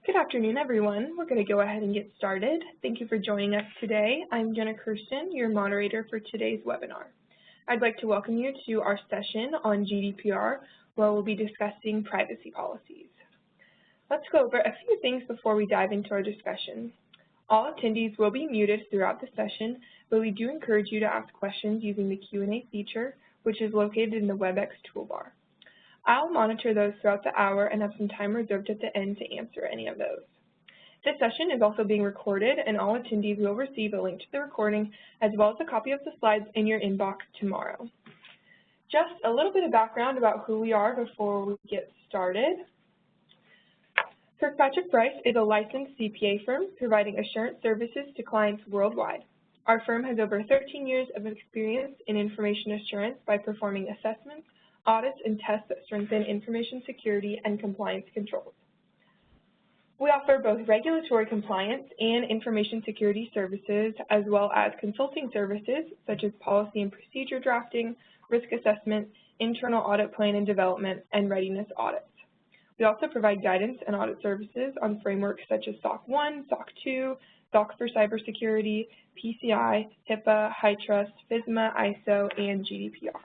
Good afternoon, everyone. We're going to go ahead and get started. Thank you for joining us today. I'm Jenna Kirsten, your moderator for today's webinar. I'd like to welcome you to our session on GDPR, where we'll be discussing privacy policies. Let's go over a few things before we dive into our discussion. All attendees will be muted throughout the session, but we do encourage you to ask questions using the Q&A feature, which is located in the WebEx toolbar. I'll monitor those throughout the hour and have some time reserved at the end to answer any of those. This session is also being recorded, and all attendees will receive a link to the recording as well as a copy of the slides in your inbox tomorrow. Just a little bit of background about who we are before we get started. Kirkpatrick Price is a licensed CPA firm providing assurance services to clients worldwide. Our firm has over 13 years of experience in information assurance by performing assessments, audits, and tests that strengthen information security and compliance controls. We offer both regulatory compliance and information security services, as well as consulting services such as policy and procedure drafting, risk assessment, internal audit plan and development, and readiness audits. We also provide guidance and audit services on frameworks such as SOC 1, SOC 2, SOC for cybersecurity, PCI, HIPAA, HITRUST, FISMA, ISO, and GDPR.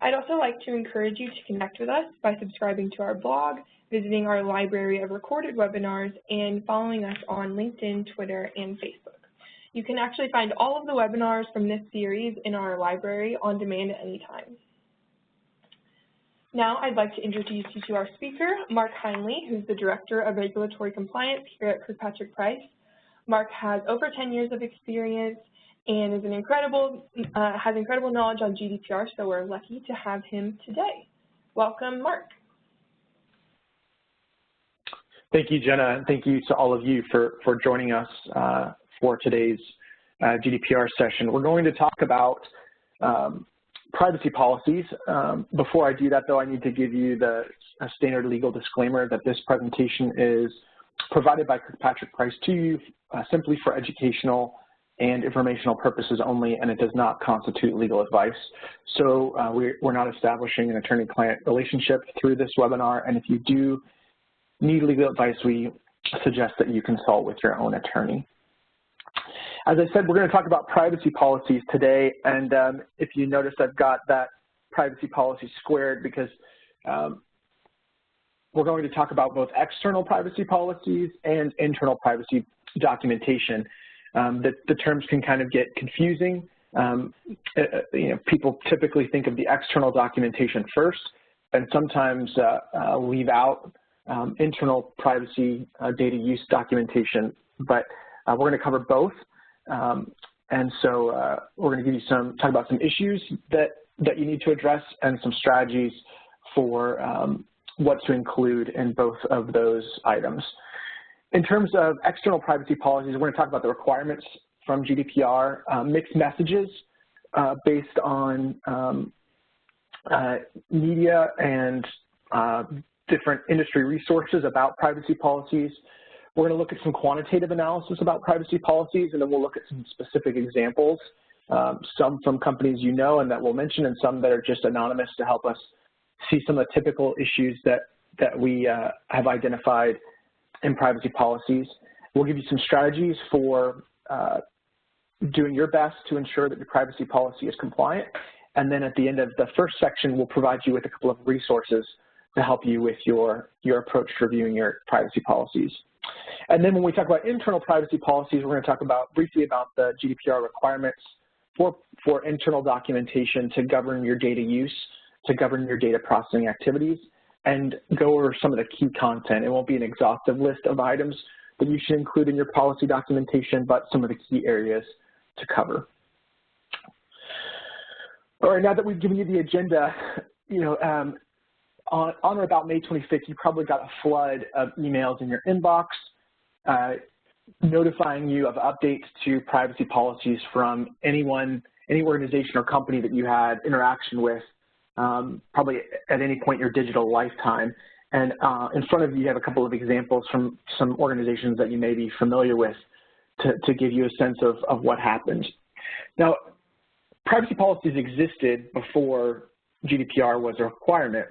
I'd also like to encourage you to connect with us by subscribing to our blog, visiting our library of recorded webinars, and following us on LinkedIn, Twitter, and Facebook. You can actually find all of the webinars from this series in our library on demand at any time. Now I'd like to introduce you to our speaker, Mark Heinley, who's the Director of Regulatory Compliance here at Kirkpatrick Price. Mark has over 10 years of experience and is has incredible knowledge on GDPR, so we're lucky to have him today. Welcome, Mark. Thank you, Jenna, and thank you to all of you for joining us for today's GDPR session. We're going to talk about privacy policies. Before I do that, though, I need to give you a standard legal disclaimer that this presentation is provided by Kirkpatrick Price to you simply for educational and informational purposes only, and it does not constitute legal advice. So we're not establishing an attorney-client relationship through this webinar, and if you do need legal advice, we suggest that you consult with your own attorney. As I said, we're going to talk about privacy policies today, and if you notice, I've got that privacy policy squared because we're going to talk about both external privacy policies and internal privacy documentation. The terms can kind of get confusing. People typically think of the external documentation first and sometimes leave out internal privacy data use documentation, but we're going to cover both. And so we're going to give you talk about some issues that you need to address and some strategies for what to include in both of those items. In terms of external privacy policies, we're going to talk about the requirements from GDPR, mixed messages based on media and different industry resources about privacy policies. We're going to look at some quantitative analysis about privacy policies, and then we'll look at some specific examples, some from companies you know and that we'll mention, and some that are just anonymous to help us see some of the typical issues that we have identified in privacy policies. We'll give you some strategies for doing your best to ensure that your privacy policy is compliant. And then at the end of the first section, we'll provide you with a couple of resources to help you with your approach to reviewing your privacy policies. And then when we talk about internal privacy policies, we're going to talk briefly about the GDPR requirements for internal documentation to govern your data use, to govern your data processing activities, and go over some of the key content. It won't be an exhaustive list of items that you should include in your policy documentation, but some of the key areas to cover. All right, now that we've given you the agenda, on or about May 25th, you probably got a flood of emails in your inbox notifying you of updates to privacy policies from any organization or company that you had interaction with, probably at any point in your digital lifetime. And in front of you, you have a couple of examples from some organizations that you may be familiar with to give you a sense of what happened. Now, privacy policies existed before GDPR was a requirement.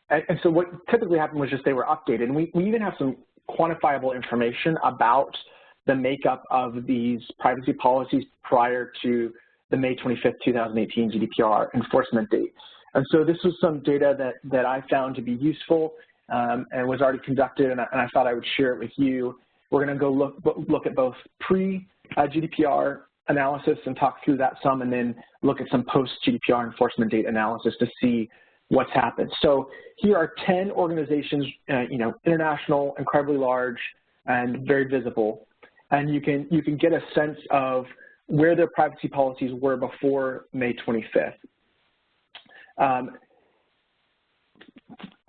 And so what typically happened was just they were updated. And we even have some quantifiable information about the makeup of these privacy policies prior to the May 25th, 2018 GDPR enforcement date. And so this was some data that I found to be useful and was already conducted, and I thought I would share it with you. We're going to go look at both pre-GDPR analysis and talk through that some, and then look at some post-GDPR enforcement date analysis to see what's happened. So here are 10 organizations, international, incredibly large, and very visible. And you can get a sense of where their privacy policies were before May 25th.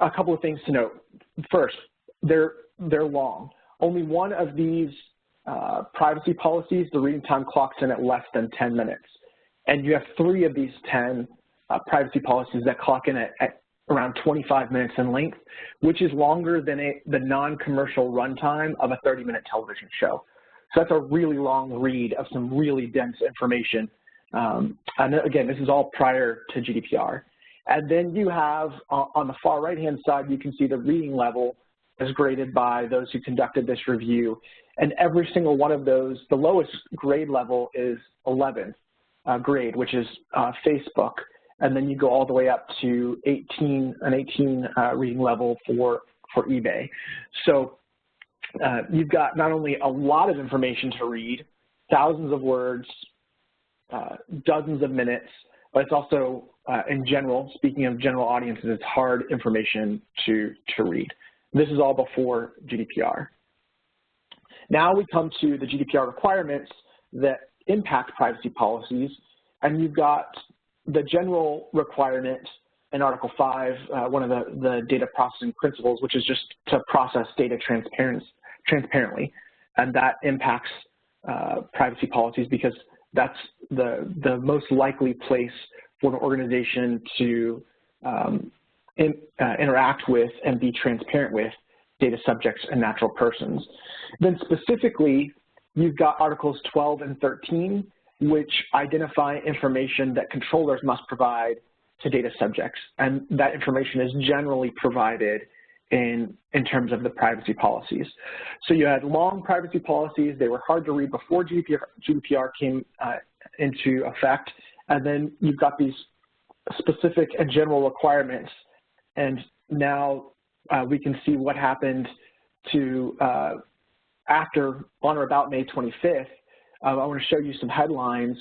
A couple of things to note. First, they're long. Only one of these privacy policies, the reading time, clocks in at less than 10 minutes. And you have 3 of these 10 privacy policies that clock in at around 25 minutes in length, which is longer than the non-commercial runtime of a 30-minute television show. So that's a really long read of some really dense information. And again, this is all prior to GDPR. And then you have, on the far right-hand side, you can see the reading level as graded by those who conducted this review. And every single one of those, the lowest grade level is 11th grade, which is Facebook. And then you go all the way up to an 18 reading level for eBay. So you've got not only a lot of information to read, thousands of words, dozens of minutes, but it's also, in general, speaking of general audiences, it's hard information to read. This is all before GDPR. Now we come to the GDPR requirements that impact privacy policies, and you've got the general requirement in Article 5, one of the data processing principles, which is just to process data transparently, and that impacts privacy policies because that's the most likely place for an organization to interact with and be transparent with data subjects and natural persons. Then specifically, you've got Articles 12 and 13, which identify information that controllers must provide to data subjects. And that information is generally provided in terms of the privacy policies. So you had long privacy policies. They were hard to read before GDPR came into effect. And then you've got these specific and general requirements. And now we can see what happened to after, on or about May 25th. I want to show you some headlines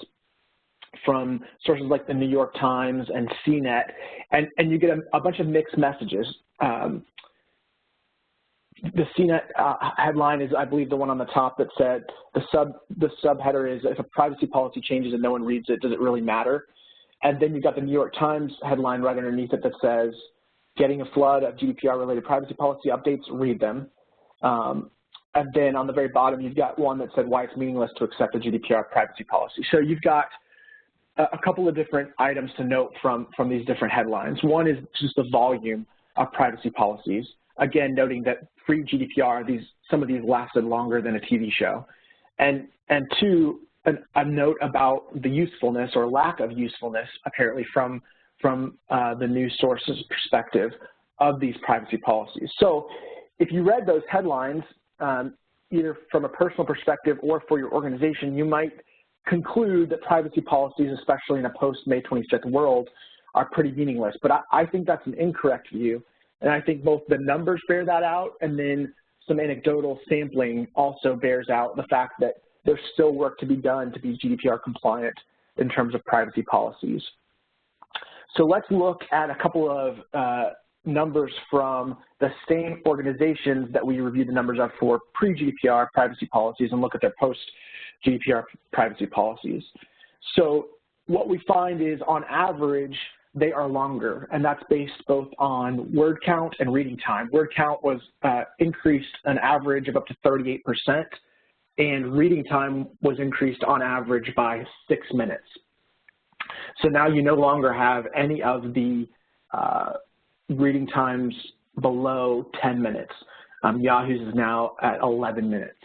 from sources like the New York Times and CNET, and you get a bunch of mixed messages. The CNET headline is, I believe, the one on the top that said the subheader is, if a privacy policy changes and no one reads it, does it really matter? And then you've got the New York Times headline right underneath it that says, getting a flood of GDPR-related privacy policy updates, read them. And then on the very bottom, you've got one that said why it's meaningless to accept a GDPR privacy policy. So you've got a couple of different items to note from these different headlines. One is just the volume of privacy policies. Again, noting that pre-GDPR, some of these lasted longer than a TV show. And two, a note about the usefulness or lack of usefulness, apparently, from the news source's perspective of these privacy policies. So if you read those headlines, either from a personal perspective or for your organization, you might conclude that privacy policies, especially in a post-May 25th world, are pretty meaningless. But I think that's an incorrect view. And I think both the numbers bear that out, and then some anecdotal sampling also bears out the fact that there's still work to be done to be GDPR compliant in terms of privacy policies. So let's look at a couple of numbers from the same organizations that we reviewed the numbers of for pre-GDPR privacy policies and look at their post-GDPR privacy policies. So what we find is, on average, they are longer, and that's based both on word count and reading time. Word count was increased an average of up to 38%, and reading time was increased on average by 6 minutes. So now you no longer have any of the reading times below 10 minutes. Yahoo's is now at 11 minutes.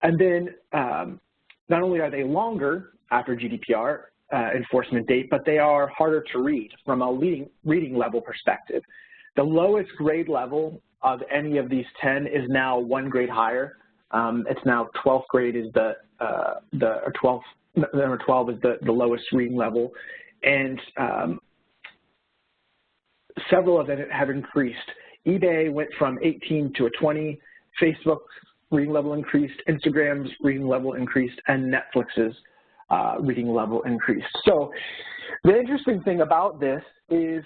And then not only are they longer after GDPR enforcement date, but they are harder to read from a reading level perspective. The lowest grade level of any of these 10 is now 1 grade higher. It's now 12th grade is number 12 is the lowest reading level, and several of them have increased. eBay went from 18 to a 20, Facebook's reading level increased, Instagram's reading level increased, and Netflix's reading level increased. So the interesting thing about this is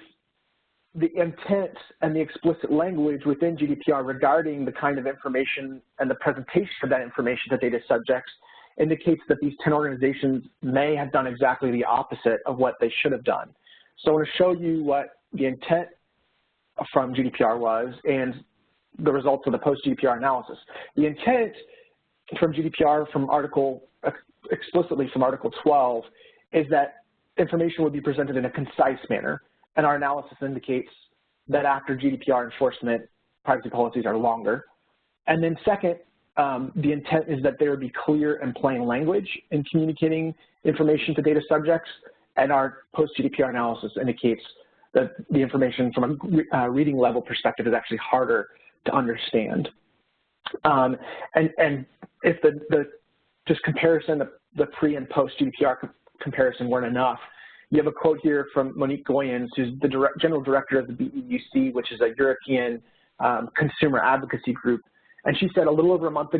the intent and the explicit language within GDPR regarding the kind of information and the presentation of that information to data subjects indicates that these 10 organizations may have done exactly the opposite of what they should have done. So I want to show you what the intent from GDPR was and the results of the post-GDPR analysis. The intent from GDPR explicitly from Article 12 is that information would be presented in a concise manner, and our analysis indicates that after GDPR enforcement, privacy policies are longer. And then second, the intent is that there would be clear and plain language in communicating information to data subjects, and our post-GDPR analysis indicates that the information from a reading level perspective is actually harder to understand. And if the just comparison, the pre and post-GDPR comparison weren't enough, you have a quote here from Monique Goins, who's the General Director of the BEUC, which is a European consumer advocacy group. And she said a little over a month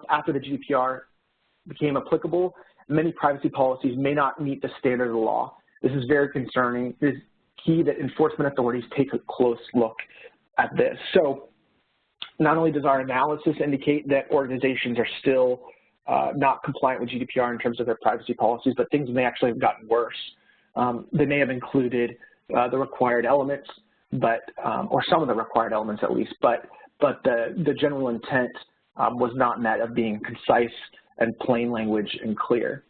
after the GDPR became applicable, many privacy policies may not meet the standard of the law. This is very concerning. It is key that enforcement authorities take a close look at this. So not only does our analysis indicate that organizations are still not compliant with GDPR in terms of their privacy policies, but things may actually have gotten worse. They may have included the required elements, but or some of the required elements at least, but the general intent was not met of being concise and plain language and clear.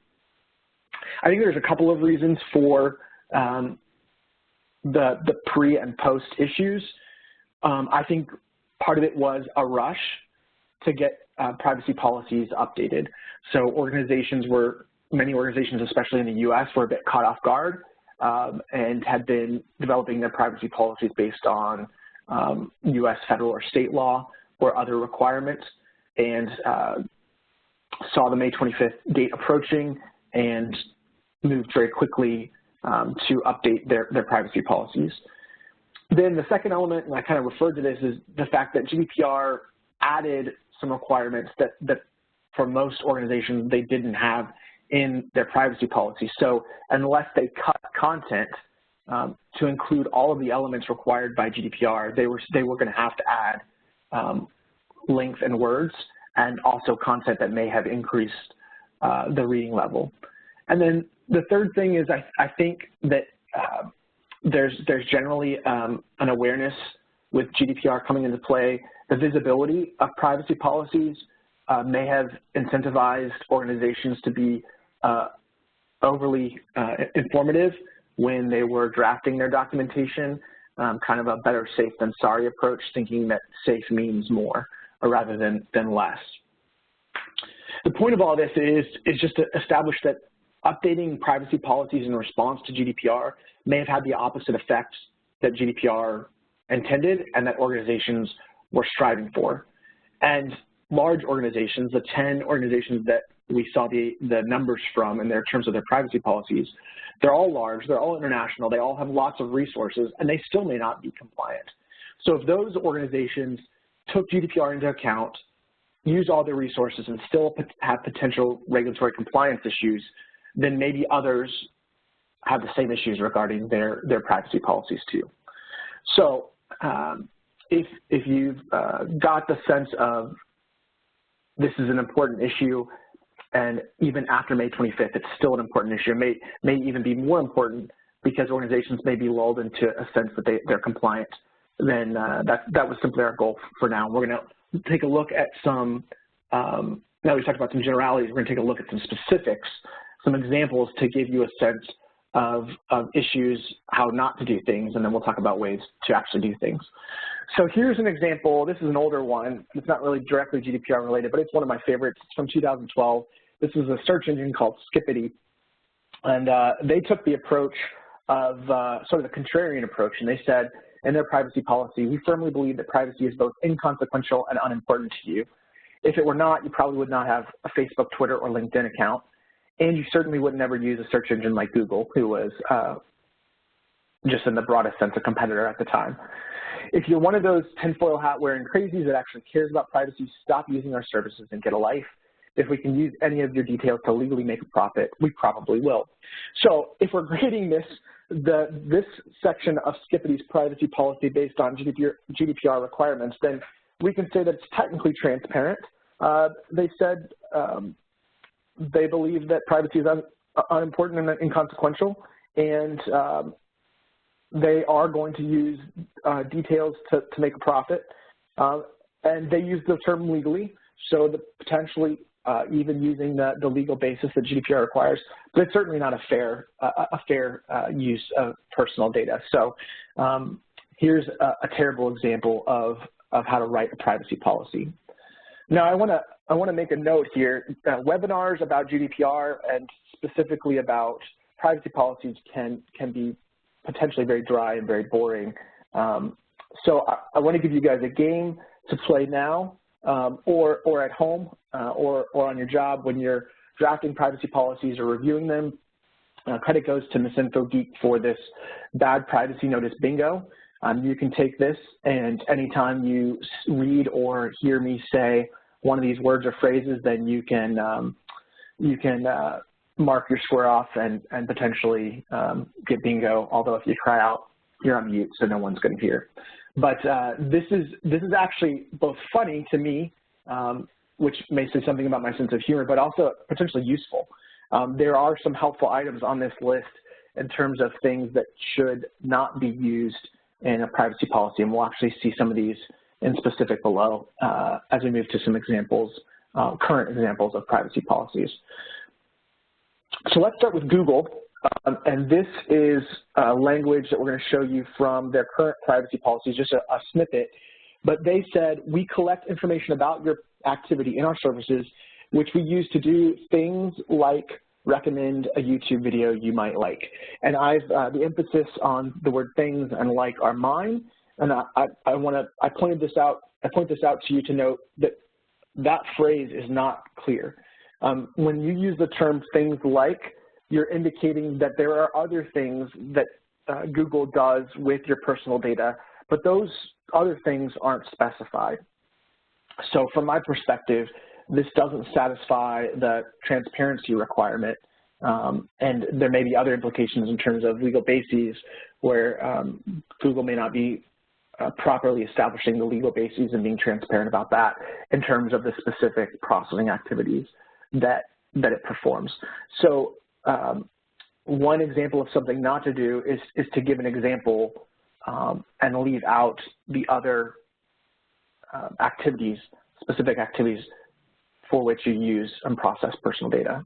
I think there's a couple of reasons for the pre and post issues. I think part of it was a rush to get privacy policies updated. So many organizations, especially in the US, were a bit caught off guard and had been developing their privacy policies based on US federal or state law or other requirements, and saw the May 25th date approaching and moved very quickly to update their privacy policies. Then the second element, and I kind of referred to this, is the fact that GDPR added some requirements that for most organizations they didn't have in their privacy policy. So unless they cut content to include all of the elements required by GDPR, they were going to have to add length and words, and also content that may have increased the reading level. And then the third thing is I think that there's generally an awareness with GDPR coming into play. The visibility of privacy policies may have incentivized organizations to be overly informative when they were drafting their documentation, kind of a better safe than sorry approach, thinking that safe means more rather than less. The point of all this is just to establish that updating privacy policies in response to GDPR may have had the opposite effects that GDPR intended and that organizations were striving for. And large organizations, the 10 organizations that we saw the numbers from in terms of their privacy policies, they're all large, they're all international, they all have lots of resources, and they still may not be compliant. So if those organizations took GDPR into account, used all their resources, and still have potential regulatory compliance issues, then maybe others have the same issues regarding their privacy policies too. So if you've got the sense of this is an important issue, and even after May 25th, it's still an important issue, may even be more important because organizations may be lulled into a sense that they're compliant, then that was simply our goal for now. We're going to take a look at some, now we've talked about some generalities, we're going to take a look at some specifics, some examples to give you a sense of issues, how not to do things, and then we'll talk about ways to actually do things. So here's an example. This is an older one. It's not really directly GDPR related, but it's one of my favorites. It's from 2012. This is a search engine called Skippity, and they took the approach of sort of the contrarian approach, and they said, in their privacy policy, we firmly believe that privacy is both inconsequential and unimportant to you. If it were not, you probably would not have a Facebook, Twitter, or LinkedIn account, and you certainly would never use a search engine like Google, who was just in the broadest sense a competitor at the time. If you're one of those tinfoil hat wearing crazies that actually cares about privacy, stop using our services and get a life. If we can use any of your details to legally make a profit, we probably will. So if we're grading this section of Skipity's privacy policy based on GDPR requirements, then we can say that it's technically transparent. They said they believe that privacy is unimportant and inconsequential, and they are going to use details to make a profit. And they use the term legally, so that potentially even using the legal basis that GDPR requires, but it's certainly not a fair use of personal data. So here's a terrible example of how to write a privacy policy. Now I want to make a note here. Webinars about GDPR and specifically about privacy policies can be potentially very dry and very boring. So I want to give you guys a game to play now, or at home, or on your job when you're drafting privacy policies or reviewing them. Credit goes to Miss Info Geek for this bad privacy notice bingo. You can take this, and anytime you read or hear me say one of these words or phrases, then you can mark your square off and potentially get bingo. Although if you cry out, you're on mute, so no one's going to hear. But this is actually both funny to me, which may say something about my sense of humor, but also potentially useful. There are some helpful items on this list in terms of things that should not be used in a privacy policy, and we'll actually see some of these in specific below as we move to some examples, current examples of privacy policies. So let's start with Google, and this is language that we're going to show you from their current privacy policies, just a snippet. But they said, we collect information about your activity in our services, which we use to do things like recommend a YouTube video you might like. And the emphasis on the word things and like are mine. And I point this out to you to note that that phrase is not clear. When you use the term things like, you're indicating that there are other things that Google does with your personal data, but those other things aren't specified. So from my perspective, this doesn't satisfy the transparency requirement, and there may be other implications in terms of legal bases where Google may not be properly establishing the legal bases and being transparent about that in terms of the specific processing activities that it performs. So one example of something not to do is to give an example and leave out the other activities, specific activities for which you use and process personal data.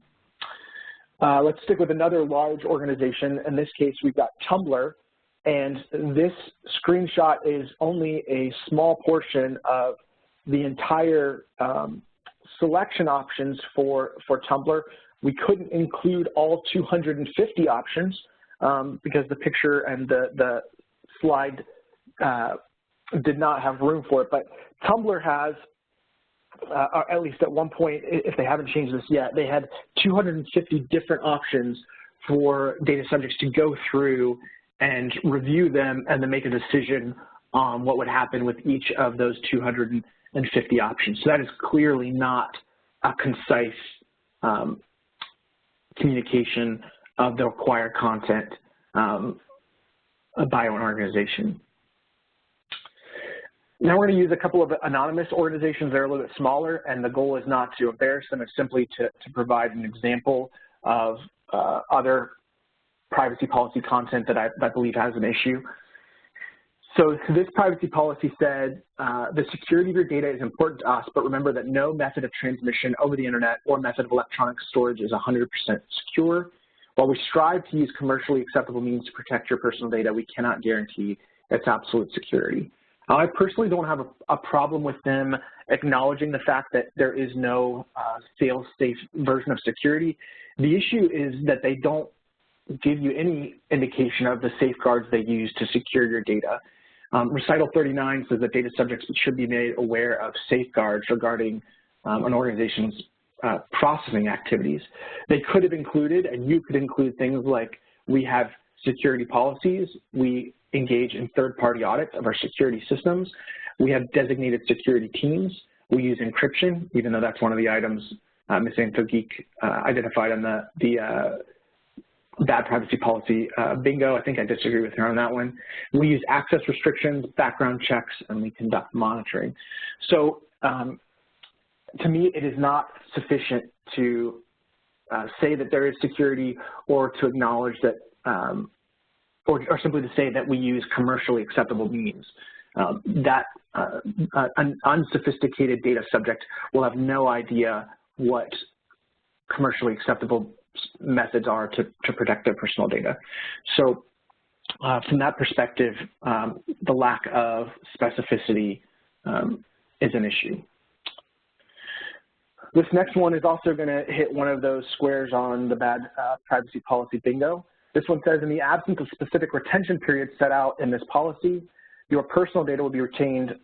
Let's stick with another large organization. In this case, we've got Tumblr, and this screenshot is only a small portion of the entire selection options for Tumblr. We couldn't include all 250 options because the picture and the slide did not have room for it. But Tumblr has, at least at one point, if they haven't changed this yet, they had 250 different options for data subjects to go through and review them and then make a decision on what would happen with each of those 250 options. So that is clearly not a concise communication of the required content by an organization. Now we're going to use a couple of anonymous organizations that are a little bit smaller, and the goal is not to embarrass them, it's simply to provide an example of other privacy policy content that I believe has an issue. So this privacy policy said, the security of your data is important to us, but remember that no method of transmission over the internet or method of electronic storage is 100% secure. While we strive to use commercially acceptable means to protect your personal data, we cannot guarantee its absolute security. I personally don't have a problem with them acknowledging the fact that there is no fail-safe version of security. The issue is that they don't give you any indication of the safeguards they use to secure your data. Recital 39 says that data subjects should be made aware of safeguards regarding an organization's processing activities. They could have included, and you could include things like, we have security policies, we engage in third-party audits of our security systems, we have designated security teams, we use encryption, even though that's one of the items Ms. Antogeek identified on the bad privacy policy bingo. I think I disagree with her on that one. We use access restrictions, background checks, and we conduct monitoring. So to me, it is not sufficient to say that there is security or to acknowledge that, or simply to say that we use commercially acceptable means. An unsophisticated data subject will have no idea what commercially acceptable methods are to protect their personal data. So from that perspective, the lack of specificity is an issue. This next one is also going to hit one of those squares on the bad privacy policy bingo. This one says, in the absence of specific retention periods set out in this policy, your personal data will be retained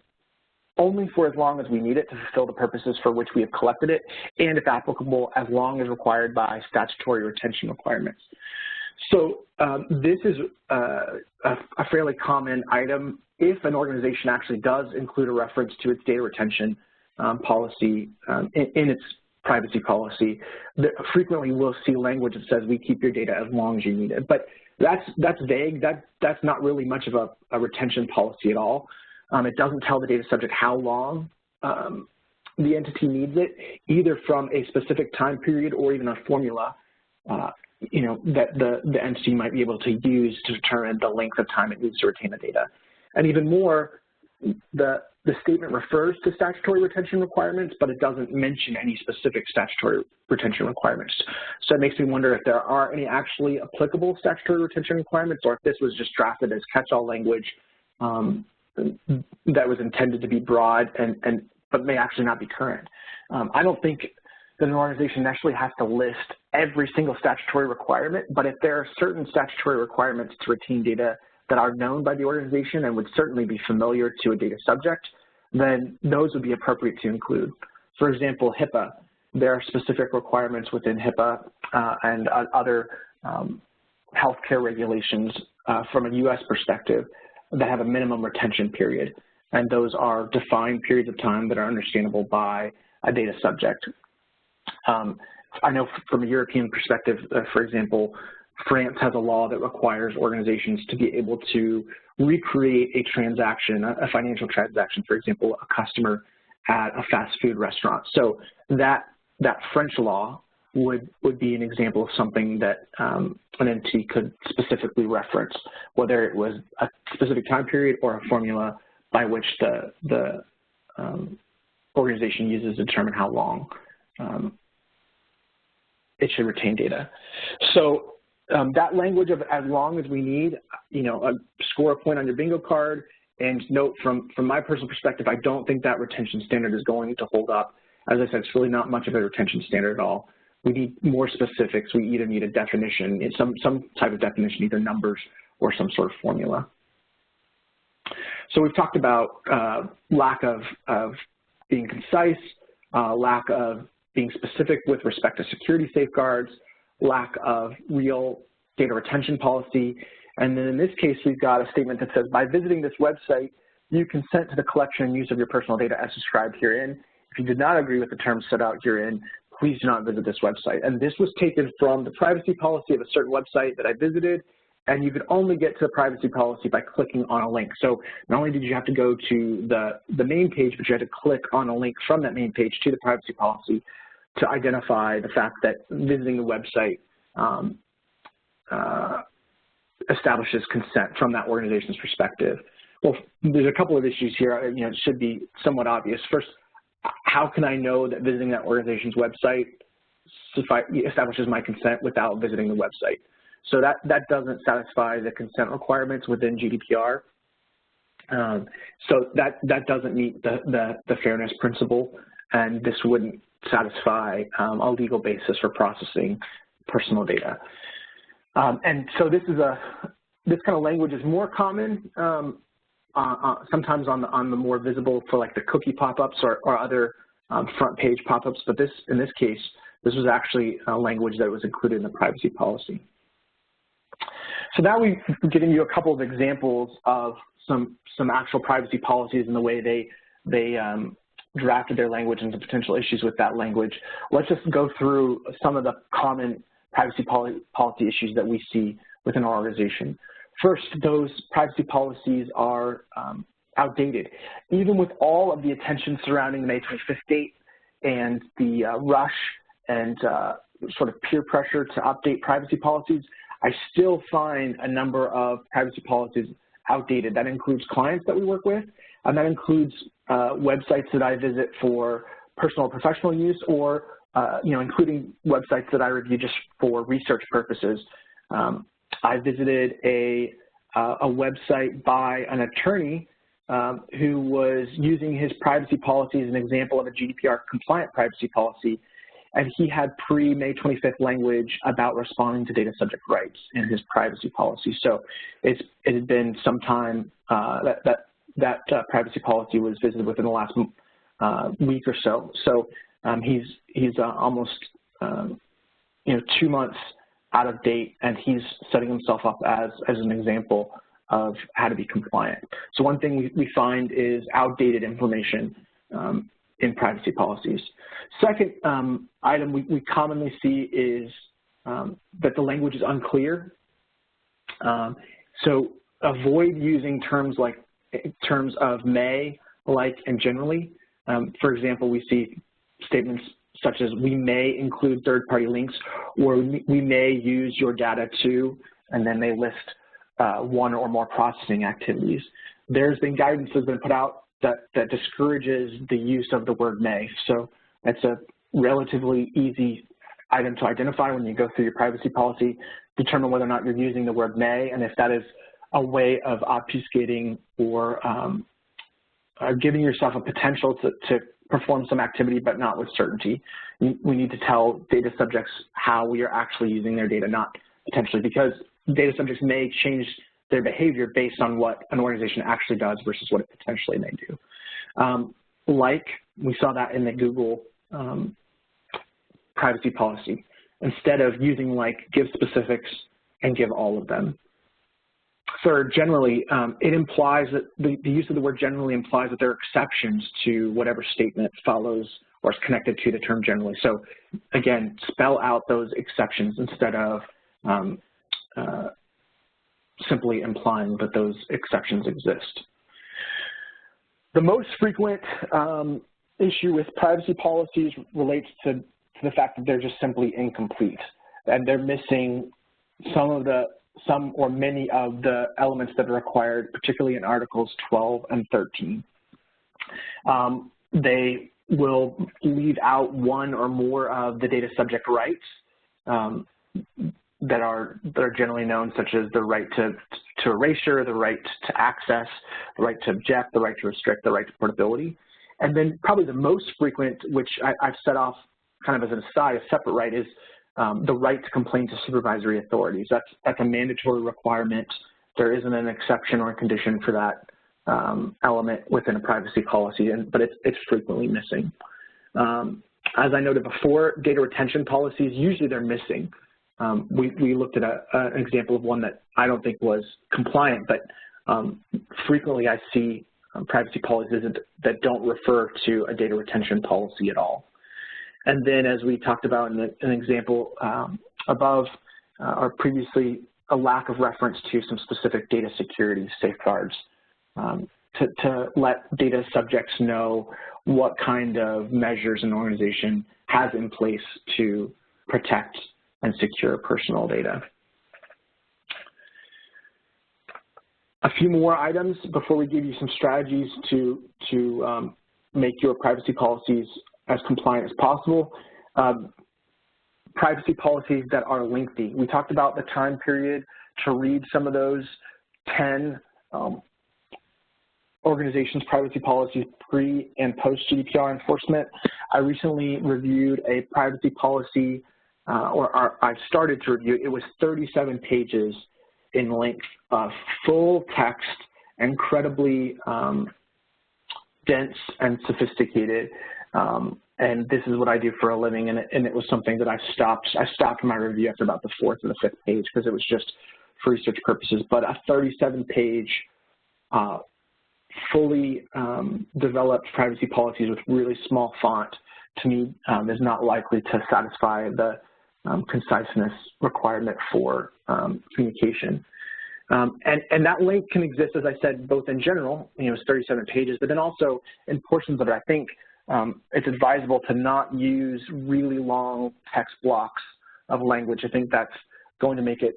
only for as long as we need it to fulfill the purposes for which we have collected it, and if applicable, as long as required by statutory retention requirements. So this is a fairly common item. If an organization actually does include a reference to its data retention policy in its privacy policy, frequently we'll see language that says we keep your data as long as you need it. But that's vague. That's not really much of a retention policy at all. It doesn't tell the data subject how long the entity needs it, either from a specific time period or even a formula, that the entity might be able to use to determine the length of time it needs to retain the data. And even more, the statement refers to statutory retention requirements, but it doesn't mention any specific statutory retention requirements. So it makes me wonder if there are any actually applicable statutory retention requirements, or if this was just drafted as catch-all language that was intended to be broad but may actually not be current. I don't think that an organization actually has to list every single statutory requirement, but if there are certain statutory requirements to retain data that are known by the organization and would certainly be familiar to a data subject, then those would be appropriate to include. For example, HIPAA. There are specific requirements within HIPAA and other healthcare regulations from a U.S. perspective that have a minimum retention period, and those are defined periods of time that are understandable by a data subject. I know from a European perspective, for example, France has a law that requires organizations to be able to recreate a transaction, a financial transaction, for example, a customer at a fast food restaurant. So that French law would be an example of something that an entity could specifically reference, whether it was a specific time period or a formula by which the organization uses to determine how long it should retain data. So that language of as long as we need, score a point on your bingo card, and note from my personal perspective, I don't think that retention standard is going to hold up. As I said, it's really not much of a retention standard at all. We need more specifics. We either need a definition, some type of definition, either numbers or some sort of formula. So we've talked about lack of being concise, lack of being specific with respect to security safeguards, lack of real data retention policy. And then in this case, we've got a statement that says, by visiting this website, you consent to the collection and use of your personal data as described herein. If you did not agree with the terms set out herein, please do not visit this website. And this was taken from the privacy policy of a certain website that I visited, and you could only get to the privacy policy by clicking on a link. So not only did you have to go to the main page, but you had to click on a link from that main page to the privacy policy to identify the fact that visiting the website establishes consent from that organization's perspective. Well, there's a couple of issues here. It should be somewhat obvious. First, how can I know that visiting that organization's website establishes my consent without visiting the website? So that doesn't satisfy the consent requirements within GDPR. So that doesn't meet the fairness principle, and this wouldn't satisfy a legal basis for processing personal data. And so this kind of language is more common sometimes on the more visible for like the cookie pop-ups or other front page pop-ups, but in this case, this was actually a language that was included in the privacy policy. So now we've given you a couple of examples of some actual privacy policies and the way they drafted their language and the potential issues with that language. Let's just go through some of the common privacy policy issues that we see within our organization. First, those privacy policies are outdated. Even with all of the attention surrounding the May 25th date and the rush and sort of peer pressure to update privacy policies, I still find a number of privacy policies outdated. That includes clients that we work with, and that includes websites that I visit for personal or professional use, or including websites that I review just for research purposes. I visited a website by an attorney who was using his privacy policy as an example of a GDPR compliant privacy policy, and he had pre-May 25th language about responding to data subject rights in his privacy policy. So it had been some time that privacy policy was visited within the last week or so. So he's almost 2 months out of date, and he's setting himself up as an example of how to be compliant. So one thing we find is outdated information in privacy policies. Second item we commonly see is that the language is unclear. So avoid using terms of may, like, and generally. For example, we see statements such as we may include third-party links, or we may use your data to, and then they list one or more processing activities. There's been guidance that's been put out that discourages the use of the word may. So that's a relatively easy item to identify when you go through your privacy policy. Determine whether or not you're using the word may, and if that is a way of obfuscating or giving yourself a potential to perform some activity, but not with certainty. We need to tell data subjects how we are actually using their data, not potentially, because data subjects may change their behavior based on what an organization actually does versus what it potentially may do. Like, we saw that in the Google privacy policy. Instead of using like, give specifics and give all of them. Third, generally, it implies that the use of the word generally implies that there are exceptions to whatever statement follows or is connected to the term generally. So again, spell out those exceptions instead of simply implying that those exceptions exist. The most frequent issue with privacy policies relates to the fact that they're just simply incomplete, and they're missing some or many of the elements that are required, particularly in Articles 12 and 13. They will leave out one or more of the data subject rights that are generally known, such as the right to erasure, the right to access, the right to object, the right to restrict, the right to portability. And then probably the most frequent, which I've set off kind of as an aside, a separate right, is the right to complain to supervisory authorities. That's a mandatory requirement. There isn't an exception or a condition for that element within a privacy policy, but it's frequently missing. As I noted before, data retention policies, usually they're missing. We looked at an example of one that I don't think was compliant, but frequently I see privacy policies that don't refer to a data retention policy at all. And then, as we talked about in an example above or previously, a lack of reference to some specific data security safeguards to let data subjects know what kind of measures an organization has in place to protect and secure personal data. A few more items before we give you some strategies to make your privacy policies as compliant as possible. Privacy policies that are lengthy. We talked about the time period to read some of those 10 organizations' privacy policies pre and post GDPR enforcement. I recently reviewed a privacy policy, I started to review it. It was 37 pages in length, full text, incredibly dense and sophisticated. And this is what I do for a living, and it was something that I stopped my review after about the 4th or the 5th page because it was just for research purposes. But a 37-page, fully developed privacy policies with really small font, to me, is not likely to satisfy the conciseness requirement for communication. And that link can exist, as I said, both in general, it's 37 pages, but then also in portions of it, I think it's advisable to not use really long text blocks of language. I think that's going to make it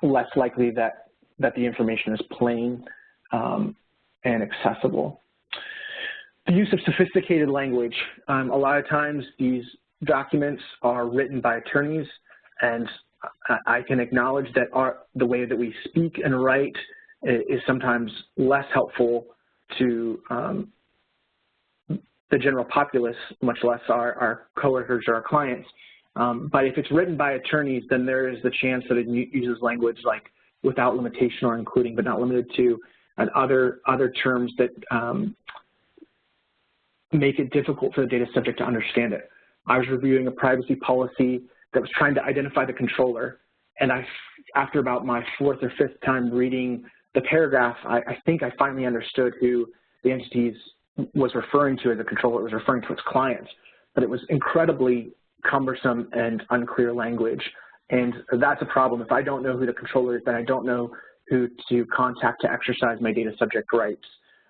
less likely that the information is plain and accessible. The use of sophisticated language. A lot of times these documents are written by attorneys, and I can acknowledge that the way that we speak and write is sometimes less helpful to the general populace, much less our coworkers or our clients. But if it's written by attorneys, then there is the chance that it uses language like without limitation or including but not limited to, and other terms that make it difficult for the data subject to understand it. I was reviewing a privacy policy that was trying to identify the controller, and after about my 4th or 5th time reading the paragraph, I think I finally understood who the entities was referring to as a controller. It was referring to its clients, but it was incredibly cumbersome and unclear language, and that's a problem. If I don't know who the controller is, then I don't know who to contact to exercise my data subject rights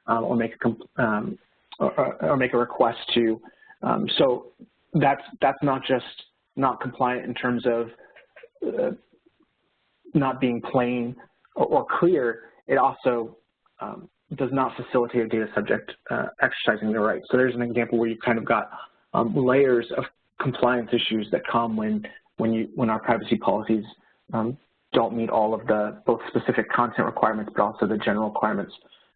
or make a request to. So that's not just not compliant in terms of not being plain or clear. It also does not facilitate a data subject exercising their rights. So there's an example where you've kind of got layers of compliance issues that come when our privacy policies don't meet all of the both specific content requirements, but also the general requirements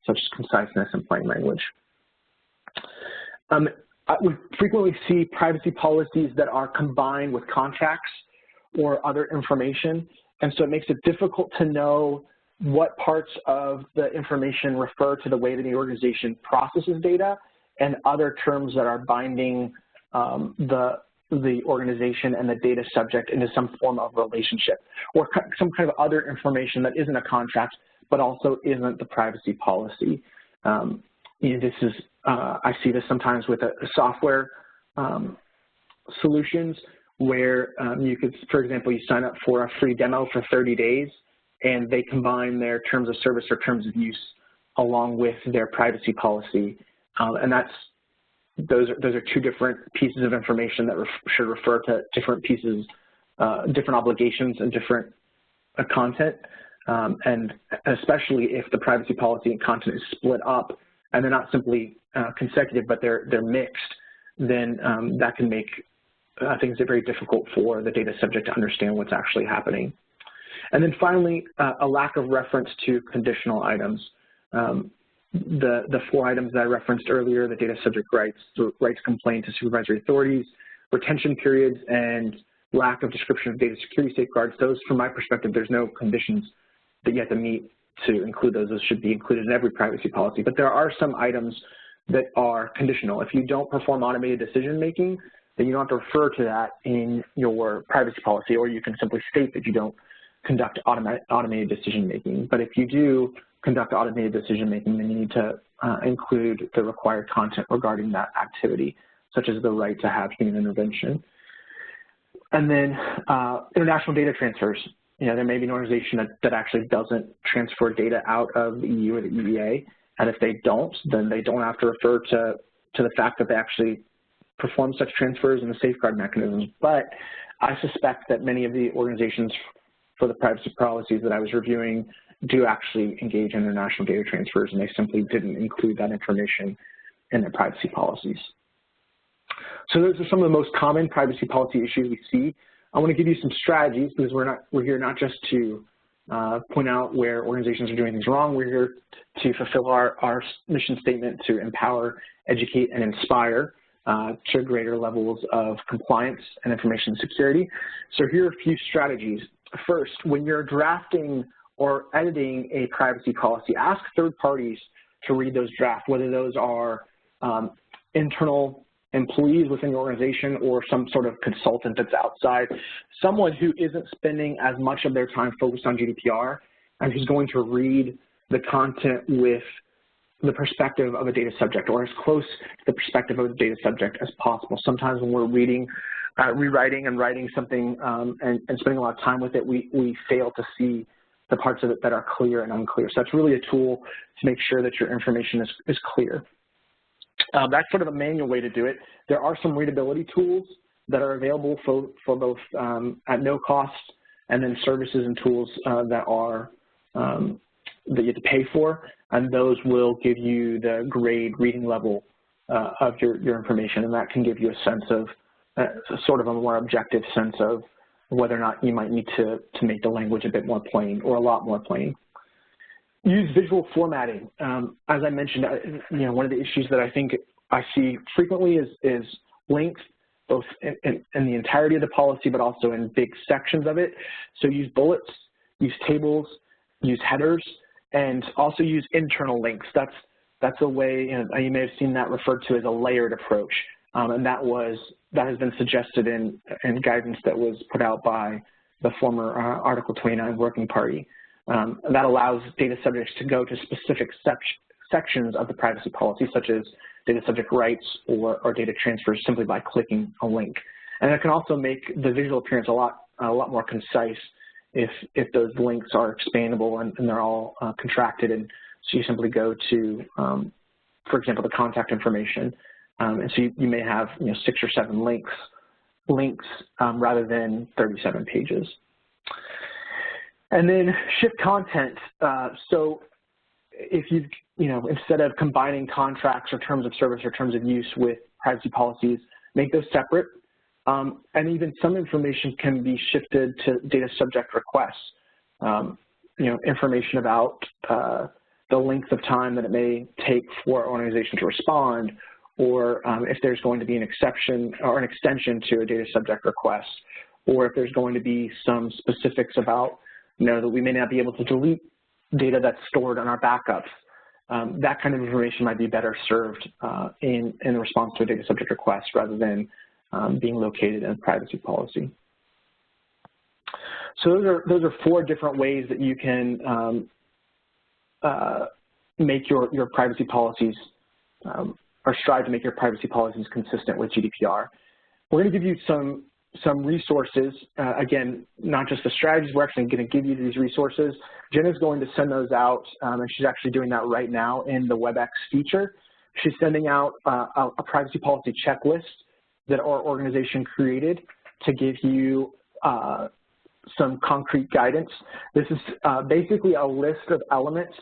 such as conciseness and plain language. We frequently see privacy policies that are combined with contracts or other information, and so it makes it difficult to know what parts of the information refer to the way that the organization processes data and other terms that are binding the organization and the data subject into some form of relationship, or some kind of other information that isn't a contract but also isn't the privacy policy. This is I see this sometimes with software solutions where you could, for example, you sign up for a free demo for 30 days and they combine their terms of service or terms of use along with their privacy policy. And those are two different pieces of information that should refer to different pieces, different obligations and different content. And especially if the privacy policy and content is split up and they're not simply consecutive, but they're mixed, then that can make things very difficult for the data subject to understand what's actually happening. And then finally, a lack of reference to conditional items. The 4 items that I referenced earlier, the data subject rights, the right to complain to supervisory authorities, retention periods, and lack of description of data security safeguards, those, from my perspective, there's no conditions that you have to meet to include those. Those should be included in every privacy policy. But there are some items that are conditional. If you don't perform automated decision-making, then you don't have to refer to that in your privacy policy, or you can simply state that you don't conduct automated decision-making. But if you do conduct automated decision-making, then you need to include the required content regarding that activity, such as the right to have human intervention. And then international data transfers. There may be an organization that actually doesn't transfer data out of the EU or the EEA, and if they don't, then they don't have to refer to the fact that they actually perform such transfers and the safeguard mechanisms. But I suspect that many of the organizations for the privacy policies that I was reviewing do actually engage in international data transfers, and they simply didn't include that information in their privacy policies. So those are some of the most common privacy policy issues we see. I want to give you some strategies because we're here not just to point out where organizations are doing things wrong. We're here to fulfill our mission statement to empower, educate, and inspire to greater levels of compliance and information security. So here are a few strategies. First, when you're drafting or editing a privacy policy, ask third parties to read those drafts, whether those are internal employees within your organization or some sort of consultant that's outside, someone who isn't spending as much of their time focused on GDPR and who's going to read the content with the perspective of a data subject, or as close to the perspective of a data subject as possible. Sometimes when we're reading, rewriting and writing something and spending a lot of time with it, we fail to see the parts of it that are clear and unclear. So that's really a tool to make sure that your information is clear. That's sort of a manual way to do it. There are some readability tools that are available for both at no cost, and then services and tools that are that you have to pay for, and those will give you the grade reading level of your information, and that can give you a sense of sort of a more objective sense of whether or not you might need to make the language a bit more plain or a lot more plain. Use visual formatting. As I mentioned, one of the issues that I think I see frequently is links, both in the entirety of the policy, but also in big sections of it. So use bullets, use tables, use headers, and also use internal links. That's a way, you may have seen that referred to as a layered approach, and that has been suggested in guidance that was put out by the former Article 29 Working Party. That allows data subjects to go to specific sections of the privacy policy, such as data subject rights or data transfers, simply by clicking a link. And it can also make the visual appearance a lot more concise if those links are expandable and they're all contracted, and so you simply go to, for example, the contact information, and so you may have 6 or 7 links rather than 37 pages. And then shift content. So if instead of combining contracts or terms of service or terms of use with privacy policies, make those separate. And even some information can be shifted to data subject requests. Information about the length of time that it may take for an organization to respond, or if there's going to be an exception or an extension to a data subject request, or if there's going to be some specifics about that we may not be able to delete data that's stored on our backups. That kind of information might be better served in response to a data subject request rather than being located in a privacy policy. So those are 4 different ways that you can make your privacy policies or strive to make your privacy policies consistent with GDPR. We're going to give you some resources, again, not just the strategies, we're actually going to give you these resources. Jenna's going to send those out, and she's actually doing that right now in the WebEx feature. She's sending out a privacy policy checklist that our organization created to give you some concrete guidance. This is basically a list of elements,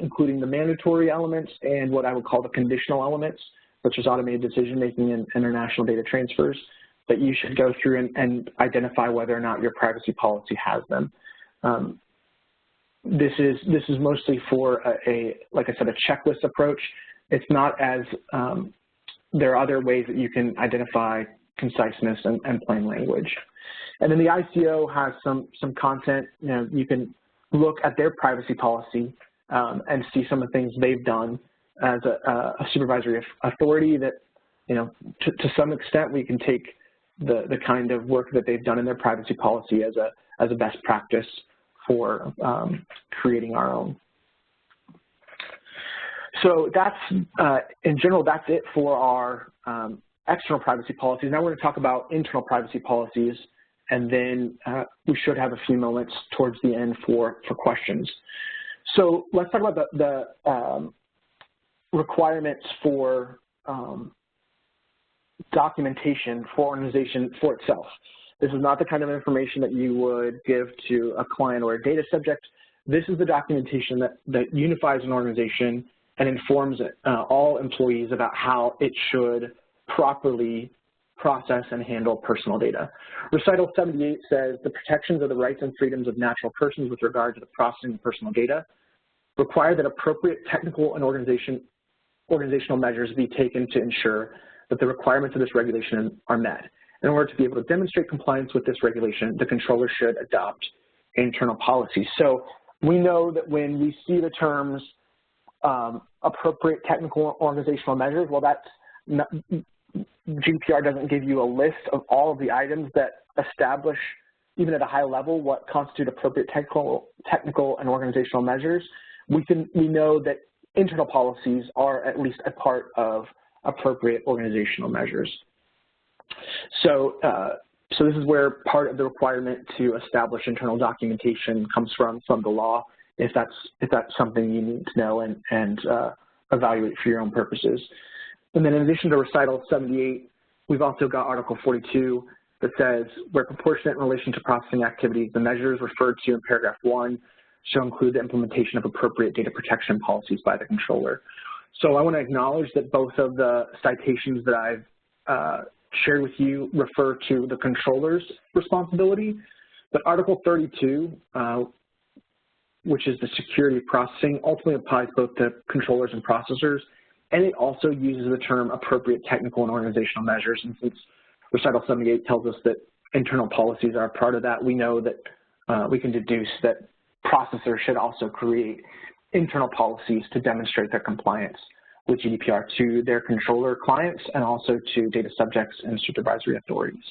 including the mandatory elements and what I would call the conditional elements, which is automated decision-making and international data transfers, that you should go through and identify whether or not your privacy policy has them. This is mostly for like I said, a checklist approach. It's not as, there are other ways that you can identify conciseness and plain language. And then the ICO has some content. You can look at their privacy policy and see some of the things they've done as a supervisory authority that, to some extent we can take the kind of work that they've done in their privacy policy as a best practice for creating our own. So that's, in general, that's it for our external privacy policies. Now we're going to talk about internal privacy policies, and then we should have a few moments towards the end for questions. So let's talk about the requirements for documentation for organization for itself. This is not the kind of information that you would give to a client or a data subject. This is the documentation that unifies an organization and informs all employees about how it should properly process and handle personal data. Recital 78 says the protections of the rights and freedoms of natural persons with regard to the processing of personal data require that appropriate technical and organizational measures be taken to ensure that the requirements of this regulation are met. In order to be able to demonstrate compliance with this regulation, the controller should adopt internal policies. So We know that when we see the terms appropriate technical organizational measures, well, that's not, GDPR doesn't give you a list of all of the items that establish, even at a high level, what constitute appropriate technical and organizational measures. We know that internal policies are at least a part of appropriate organizational measures. So this is where part of the requirement to establish internal documentation comes from the law, if that's something you need to know and evaluate for your own purposes. And then in addition to recital 78, we've also got Article 42 that says, where proportionate in relation to processing activities, the measures referred to in paragraph 1 shall include the implementation of appropriate data protection policies by the controller. So I want to acknowledge that both of the citations that I've shared with you refer to the controller's responsibility, but Article 32, which is the security of processing, ultimately applies both to controllers and processors, and it also uses the term appropriate technical and organizational measures. And since Recital 78 tells us that internal policies are a part of that, we know that we can deduce that processors should also create internal policies to demonstrate their compliance with GDPR to their controller clients and also to data subjects and supervisory authorities.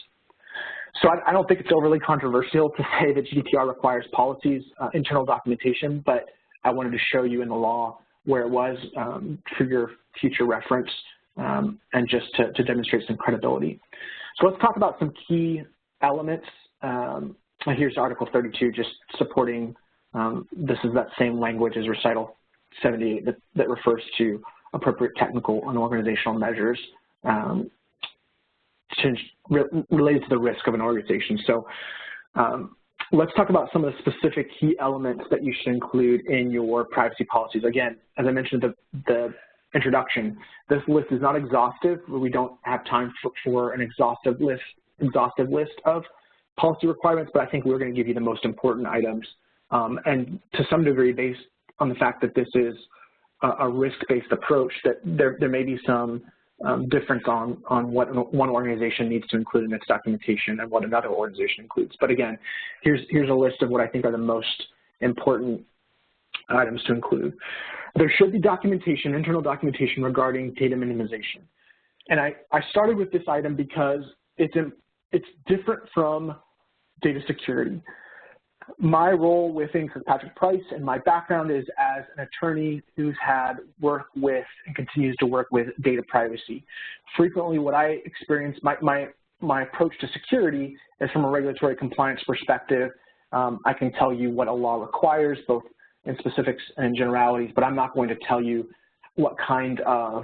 So I don't think it's overly controversial to say that GDPR requires policies, internal documentation, but I wanted to show you in the law where it was for your future reference and just to demonstrate some credibility. So let's talk about some key elements. Here's Article 32, just supporting, this is that same language as Recital 78 that refers to appropriate technical and organizational measures related to the risk of an organization. So let's talk about some of the specific key elements that you should include in your privacy policies. Again, as I mentioned in the introduction, this list is not exhaustive. We don't have time for an exhaustive list of policy requirements, but I think we're going to give you the most important items. And to some degree, based on the fact that this is a risk-based approach, that there may be some difference on what one organization needs to include in its documentation and what another organization includes. But again, here's a list of what I think are the most important items to include. There should be documentation, internal documentation regarding data minimization. And I started with this item because it's different from data security. My role within Kirkpatrick Price and my background is as an attorney who's had worked with and continues to work with data privacy. Frequently what I experience, my approach to security is from a regulatory compliance perspective. I can tell you what a law requires, both in specifics and generalities, but I'm not going to tell you what kind of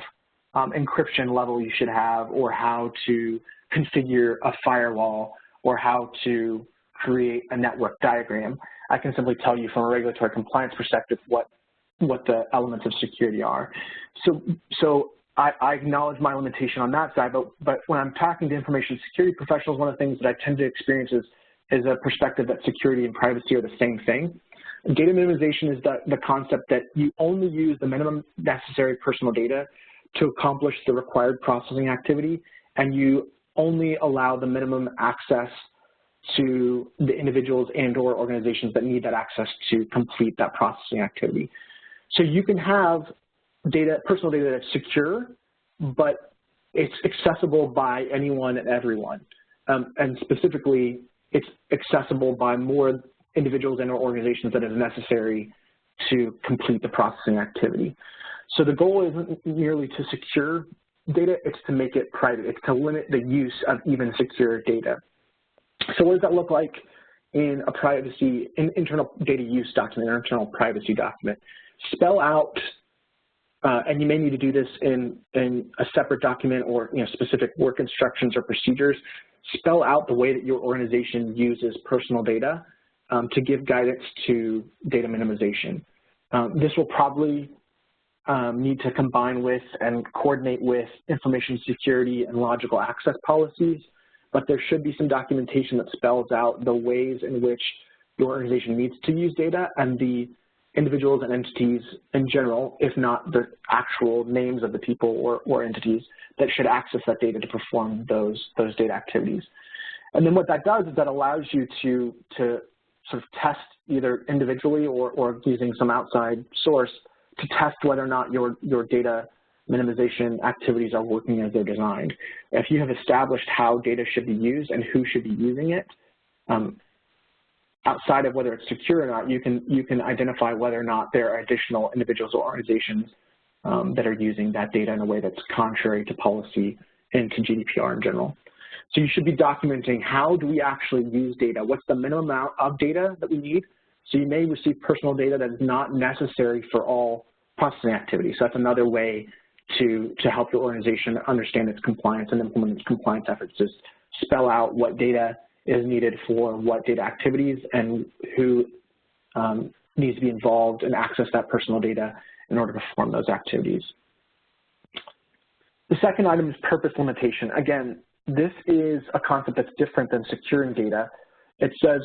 encryption level you should have or how to configure a firewall or how to create a network diagram. I can simply tell you from a regulatory compliance perspective what the elements of security are. So I acknowledge my limitation on that side, but when I'm talking to information security professionals, one of the things that I tend to experience is a perspective that security and privacy are the same thing. Data minimization is the concept that you only use the minimum necessary personal data to accomplish the required processing activity, and you only allow the minimum access to the individuals and or organizations that need that access to complete that processing activity. So you can have data, personal data that's secure, but it's accessible by anyone and everyone. And specifically, it's accessible by more individuals and or organizations that is necessary to complete the processing activity. So the goal isn't merely to secure data, it's to make it private. It's to limit the use of even secure data. So what does that look like in a internal data use document or internal privacy document? Spell out, and you may need to do this in a separate document or specific work instructions or procedures, spell out the way that your organization uses personal data to give guidance to data minimization. This will probably need to combine with and coordinate with information security and logical access policies, but there should be some documentation that spells out the ways in which your organization needs to use data and the individuals and entities in general, if not the actual names of the people or entities that should access that data to perform those data activities. And then what that does is that allows you to sort of test either individually or using some outside source to test whether or not your data minimization activities are working as they're designed. If you have established how data should be used and who should be using it, outside of whether it's secure or not, you can identify whether or not there are additional individuals or organizations that are using that data in a way that's contrary to policy and to GDPR in general. So you should be documenting how do we actually use data, what's the minimum amount of data that we need. So you may receive personal data that is not necessary for all processing activities. So that's another way to help your organization understand its compliance and implement its compliance efforts, is spell out what data is needed for what data activities and who needs to be involved and access that personal data in order to perform those activities. The second item is purpose limitation. Again, this is a concept that's different than securing data. It says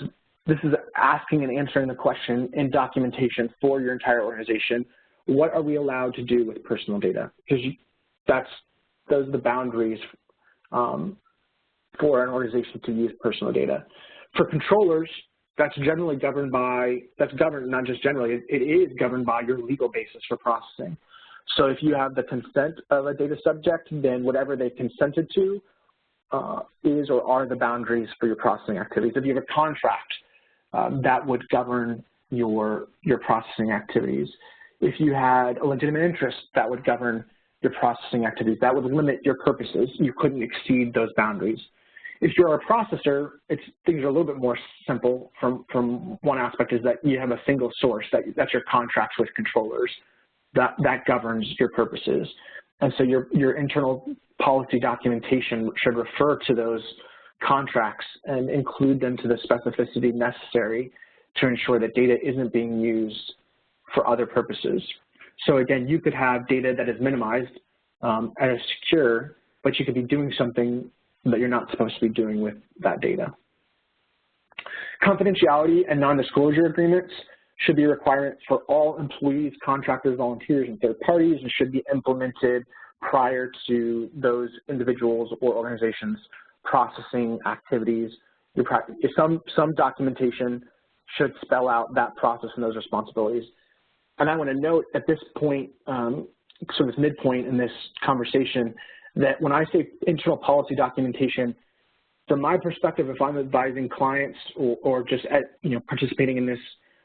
this is asking and answering the question in documentation for your entire organization, what are we allowed to do with personal data? Because those are the boundaries for an organization to use personal data. For controllers, that's generally governed by, not just generally, it is governed by your legal basis for processing. So if you have the consent of a data subject, then whatever they consented to is or are the boundaries for your processing activities. If you have a contract, that would govern your processing activities. If you had a legitimate interest, that would govern your processing activities. That would limit your purposes. You couldn't exceed those boundaries. If you're a processor, things are a little bit more simple. From one aspect is that you have a single source, that's your contracts with controllers. That governs your purposes. And so your internal policy documentation should refer to those contracts and include them to the specificity necessary to ensure that data isn't being used for other purposes. So again, you could have data that is minimized as secure, but you could be doing something that you're not supposed to be doing with that data. Confidentiality and non-disclosure agreements should be a requirement for all employees, contractors, volunteers, and third parties, and should be implemented prior to those individuals or organizations processing activities. Some documentation should spell out that process and those responsibilities. And I want to note at this point, sort of midpoint in this conversation, that when I say internal policy documentation, from my perspective, if I'm advising clients or just participating in this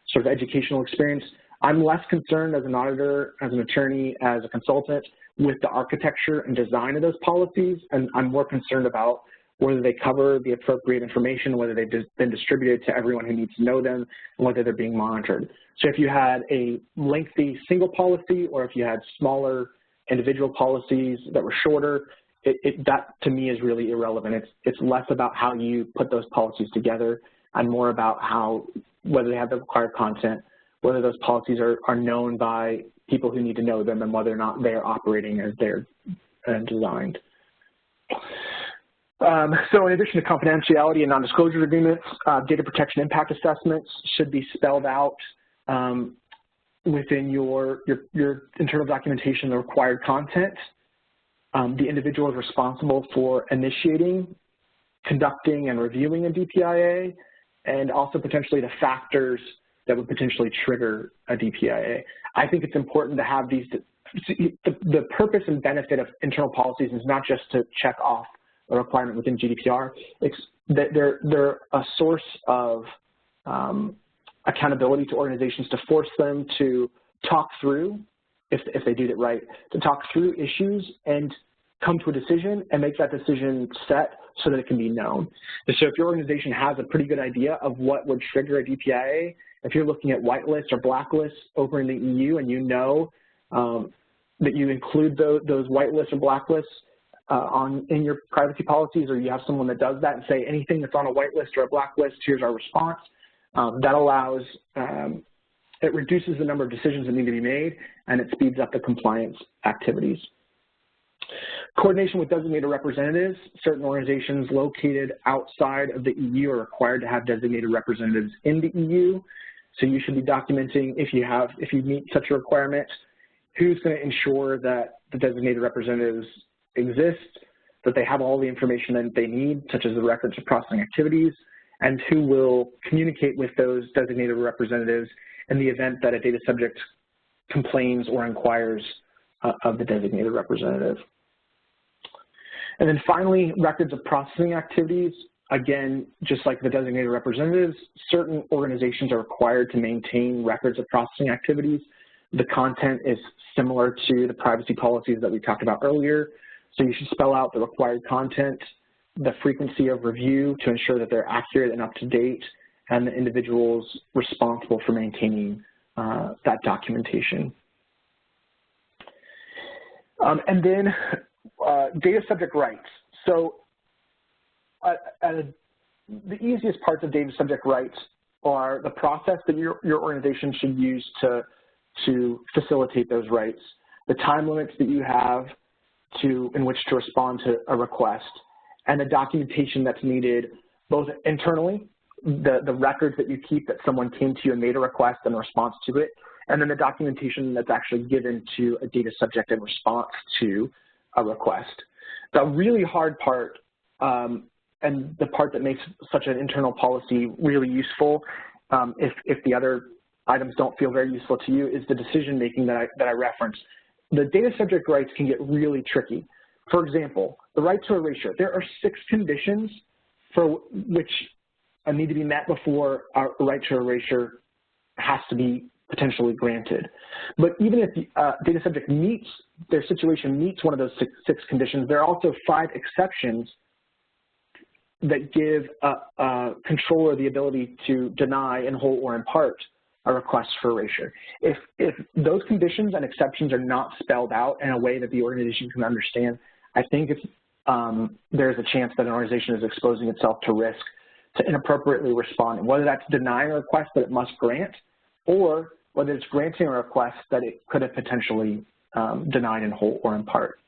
sort of educational experience, I'm less concerned as an auditor, as an attorney, as a consultant with the architecture and design of those policies, and I'm more concerned about whether they cover the appropriate information, whether they've been distributed to everyone who needs to know them, and whether they're being monitored. So if you had a lengthy single policy or if you had smaller individual policies that were shorter, that to me is really irrelevant. It's less about how you put those policies together and more about whether they have the required content, whether those policies are known by people who need to know them, and whether or not they're operating as they're designed. So in addition to confidentiality and non-disclosure agreements, data protection impact assessments should be spelled out within your internal documentation, the required content. The individual is responsible for initiating, conducting, and reviewing a DPIA, and also potentially the factors that would potentially trigger a DPIA. I think it's important to have these. The purpose and benefit of internal policies is not just to check off a requirement within GDPR. It's that they're a source of accountability to organizations to force them to talk through, if they do it right, to talk through issues and come to a decision and make that decision set so that it can be known. And so if your organization has a pretty good idea of what would trigger a DPIA, if you're looking at whitelists or blacklists over in the EU and you know that you include those whitelists or blacklists in your privacy policies, or you have someone that does that and say anything that's on a whitelist or a blacklist, here's our response, that allows, it reduces the number of decisions that need to be made, and it speeds up the compliance activities. Coordination with designated representatives. Certain organizations located outside of the EU are required to have designated representatives in the EU. So you should be documenting, if you meet such a requirement, who's going to ensure that the designated representatives exist, that they have all the information that they need, such as the records of processing activities, and who will communicate with those designated representatives in the event that a data subject complains or inquires of the designated representative. And then finally, records of processing activities. Again, just like the designated representatives, certain organizations are required to maintain records of processing activities. The content is similar to the privacy policies that we talked about earlier. So you should spell out the required content, the frequency of review to ensure that they're accurate and up to date, and the individuals responsible for maintaining that documentation. And then data subject rights. So the easiest parts of data subject rights are the process that your organization should use to facilitate those rights, the time limits that you have in which to respond to a request, and the documentation that's needed both internally, the records that you keep that someone came to you and made a request in response to it, and then the documentation that's actually given to a data subject in response to a request. The really hard part, and the part that makes such an internal policy really useful, if the other items don't feel very useful to you, is the decision-making that I referenced. The data subject rights can get really tricky. For example, the right to erasure. There are 6 conditions for which need to be met before a right to erasure has to be potentially granted. But even if the data subject their situation meets one of those six conditions, there are also 5 exceptions that give a controller the ability to deny in whole or in part a request for erasure. If those conditions and exceptions are not spelled out in a way that the organization can understand, I think there's a chance that an organization is exposing itself to risk to inappropriately responding, whether that's denying a request that it must grant, or whether it's granting a request that it could have potentially denied in whole or in part.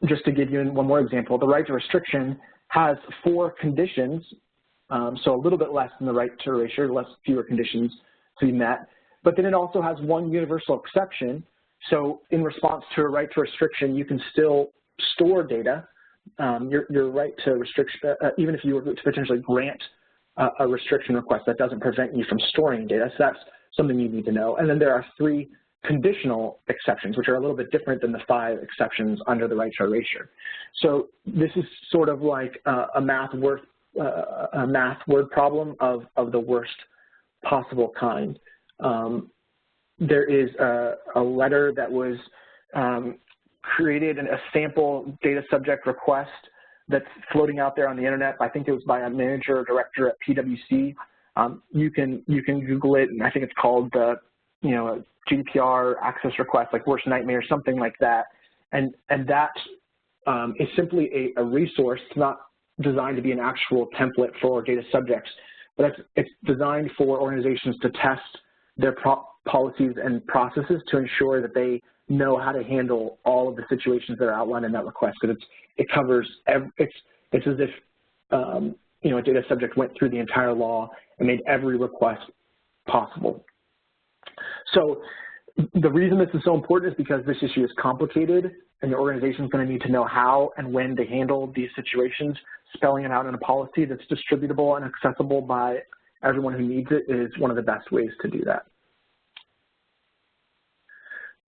Just to give you one more example, the right to restriction has 4 conditions, so a little bit less than the right to erasure, fewer conditions to be met, but then it also has 1 universal exception. So in response to a right to restriction, you can still store data. Your right to restriction, even if you were to potentially grant a restriction request, that doesn't prevent you from storing data. So that's something you need to know. And then there are 3 conditional exceptions, which are a little bit different than the 5 exceptions under the right to erasure. So this is sort of like a math word problem of the worst possible kind. There is a letter that was created in a sample data subject request that's floating out there on the internet. I think it was by a manager or director at PwC. You can Google it, and I think it's called the GDPR access request, like worst nightmare, something like that. And that is simply a resource. It's not designed to be an actual template for data subjects, but it's designed for organizations to test their policies and processes to ensure that they know how to handle all of the situations that are outlined in that request, because it covers it's as if a data subject went through the entire law and made every request possible. So the reason this is so important is because this issue is complicated, and the organization is going to need to know how and when to handle these situations. Spelling it out in a policy that's distributable and accessible by everyone who needs it is one of the best ways to do that.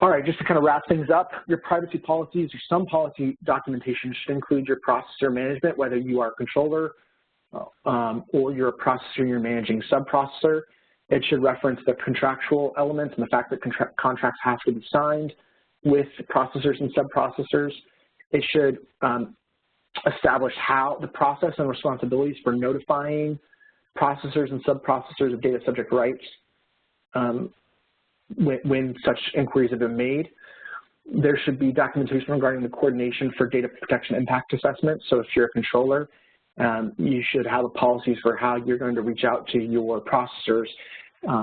All right, just to kind of wrap things up, your privacy policies or some policy documentation should include your processor management, whether you are a controller or you're a processor and you're managing sub-processor. It should reference the contractual elements and the fact that contracts have to be signed with processors and sub-processors. It should establish how the process and responsibilities for notifying processors and sub-processors of data subject rights when such inquiries have been made. There should be documentation regarding the coordination for data protection impact assessment. So if you're a controller, you should have a policies for how you're going to reach out to your processors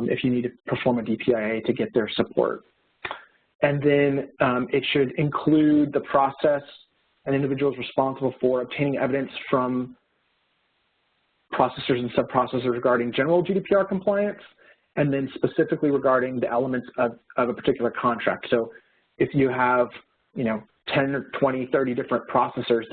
if you need to perform a DPIA to get their support. And then it should include the process and individuals responsible for obtaining evidence from processors and sub-processors regarding general GDPR compliance, and then specifically regarding the elements of a particular contract. So if you have 10 or 20, 30 different processors,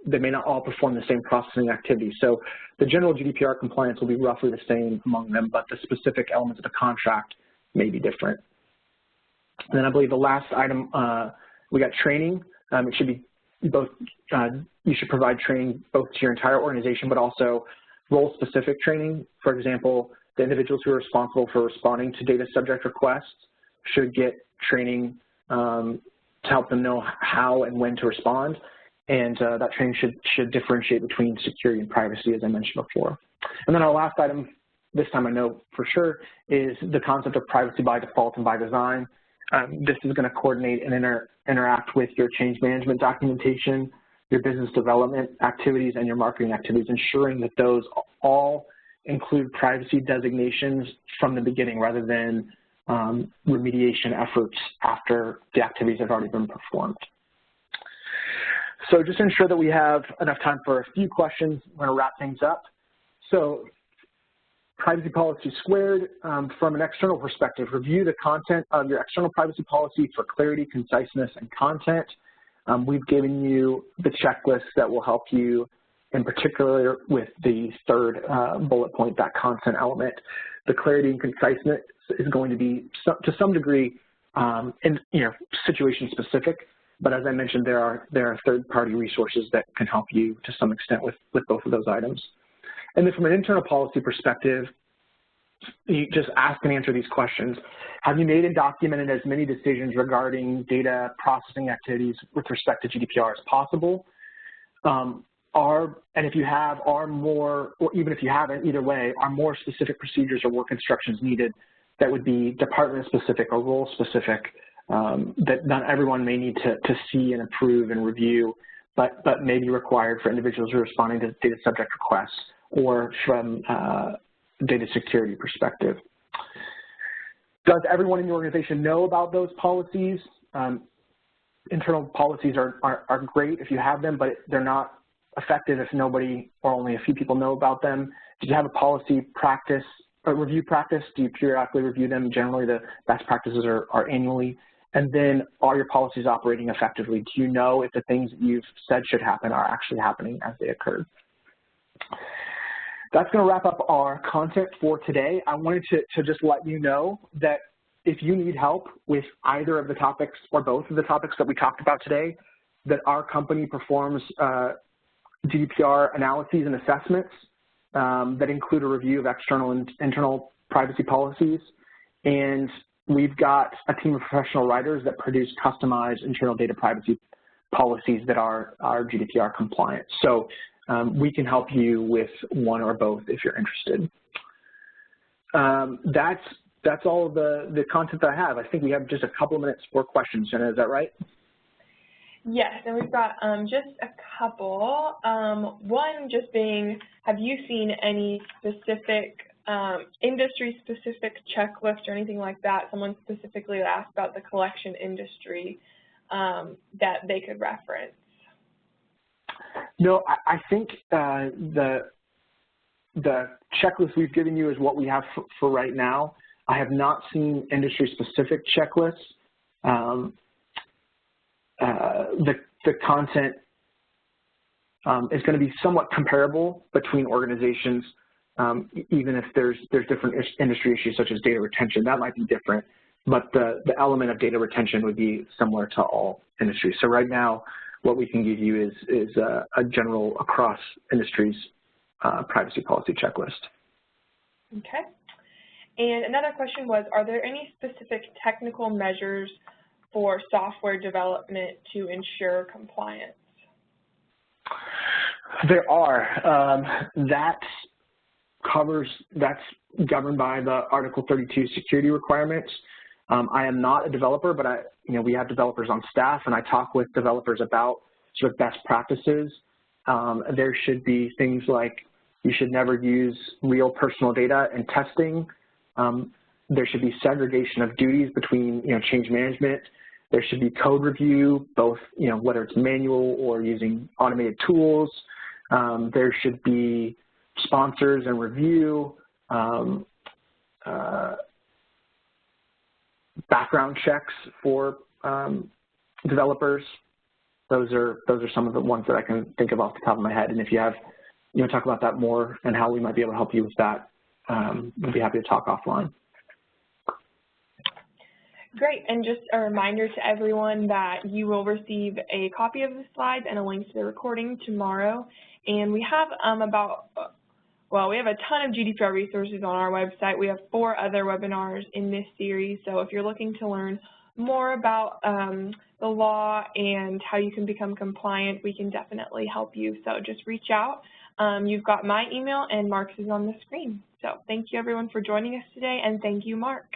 they may not all perform the same processing activity. So the general GDPR compliance will be roughly the same among them, but the specific elements of the contract may be different. And then I believe the last item, we got training. It should be both, you should provide training both to your entire organization, but also role-specific training. For example, the individuals who are responsible for responding to data subject requests should get training to help them know how and when to respond. And that training should differentiate between security and privacy, as I mentioned before. And then our last item, this time I know for sure, is the concept of privacy by default and by design. This is going to coordinate and interact with your change management documentation, your business development activities, and your marketing activities, ensuring that those all include privacy designations from the beginning rather than remediation efforts after the activities have already been performed. So just to ensure that we have enough time for a few questions, we're going to wrap things up. So privacy policy squared, from an external perspective, review the content of your external privacy policy for clarity, conciseness, and content. We've given you the checklist that will help you, in particular with the third bullet point, that content element. The clarity and conciseness is going to be, to some degree, situation specific. But as I mentioned, there are third-party resources that can help you to some extent with both of those items. And then from an internal policy perspective, you just ask and answer these questions. Have you made and documented as many decisions regarding data processing activities with respect to GDPR as possible? And if you have, are more, or even if you haven't, either way, are more specific procedures or work instructions needed that would be department-specific or role-specific that not everyone may need to see and approve and review, but may be required for individuals who are responding to data subject requests or from data security perspective. Does everyone in the organization know about those policies? Internal policies are great if you have them, but they're not effective if nobody or only a few people know about them. Did you have a policy practice or review practice? Do you periodically review them? Generally, the best practices are annually. And then, are your policies operating effectively? Do you know if the things that you've said should happen are actually happening as they occur? That's going to wrap up our content for today. I wanted to just let you know that if you need help with either of the topics or both of the topics that we talked about today, that our company performs GDPR analyses and assessments that include a review of external and internal privacy policies. And we've got a team of professional writers that produce customized internal data privacy policies that are GDPR compliant. So we can help you with one or both if you're interested. That's all of the content that I have. I think we have just a couple of minutes for questions. Jenna, is that right? Yes, and we've got just a couple. One just being, have you seen any specific industry-specific checklist or anything like that? Someone specifically asked about the collection industry that they could reference. No, I think the checklist we've given you is what we have for right now. I have not seen industry-specific checklists. The content is going to be somewhat comparable between organizations, even if there's different industry issues such as data retention. That might be different, but the element of data retention would be similar to all industries. So right now, what we can give you is a general across industries privacy policy checklist. Okay. And another question was, are there any specific technical measures for software development to ensure compliance? There are. That's governed by the Article 32 security requirements. I am not a developer, but we have developers on staff, and I talk with developers about sort of best practices. There should be things like you should never use real personal data in testing. There should be segregation of duties between change management. There should be code review, both whether it's manual or using automated tools. There should be sponsors and review, background checks for developers. those are some of the ones that I can think of off the top of my head. And if you have, talk about that more and how we might be able to help you with that, we'd be happy to talk offline. Great, and just a reminder to everyone that you will receive a copy of the slides and a link to the recording tomorrow. And we have we have a ton of GDPR resources on our website. We have 4 other webinars in this series, so if you're looking to learn more about the law and how you can become compliant, we can definitely help you. So just reach out. You've got my email and Mark's is on the screen. So thank you everyone for joining us today, and thank you, Mark.